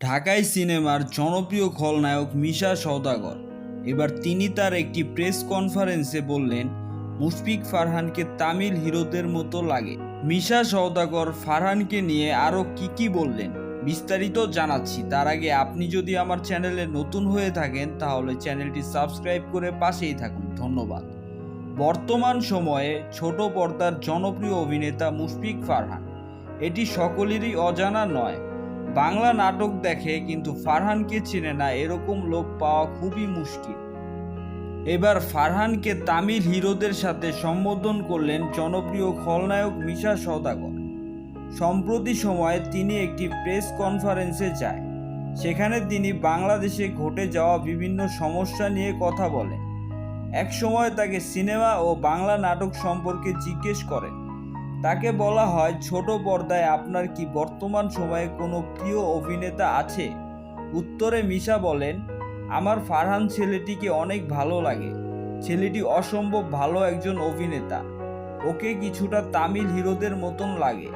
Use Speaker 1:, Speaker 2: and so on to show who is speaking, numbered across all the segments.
Speaker 1: ঢাকাই সিনেমার জনপ্রিয় খলনায়ক মিশা সওদাগর এবার তিনি তার একটি প্রেস কনফারেন্সে বললেন, মুশফিক ফারহানকে তামিল হিরোদের মতো লাগে। মিশা সওদাগর ফারহানকে নিয়ে আরও কি বললেন বিস্তারিত জানাচ্ছি। তার আগে আপনি যদি আমার চ্যানেলে নতুন হয়ে থাকেন তাহলে চ্যানেলটি সাবস্ক্রাইব করে পাশেই থাকুন, ধন্যবাদ। বর্তমান সময়ে ছোট পর্দার জনপ্রিয় অভিনেতা মুশফিক ফারহান, এটি সকলেরই অজানা নয়। বাংলা নাটক দেখে কিন্তু ফারহানকে চেনে না এরকম লোক পাওয়া খুবই মুশকিল। এবার ফারহানকে তামিল হিরোদের সাথে সম্বোধন করলেন জনপ্রিয় খলনায়ক মিশা সওদাগর। সম্প্রতি সময়ে তিনি একটি প্রেস কনফারেন্সে যায়। সেখানে তিনি বাংলাদেশে ঘটে যাওয়া বিভিন্ন সমস্যা নিয়ে কথা বলেন। এক সময় তাকে সিনেমা ও বাংলা নাটক সম্পর্কে জিজ্ঞেস করেন। তাকে বলা হয়, ছোট পর্দায় আপনার কি বর্তমান সময়ে কোনো প্রিয় অভিনেতা আছে? উত্তরে মিশা বলেন, আমার ফারহান ছেলেটিকে অনেক ভালো লাগে। ছেলেটি অসম্ভব ভালো একজন অভিনেতা। ওকে কিছুটা তামিল হিরোদের মতন লাগে।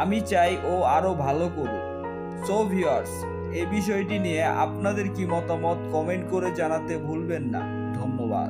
Speaker 1: আমি চাই ও আরও ভালো করুক। সো ভিউয়ার্স, এই বিষয়টি নিয়ে আপনাদের কি মতামত কমেন্ট করে জানাতে ভুলবেন না। ধন্যবাদ।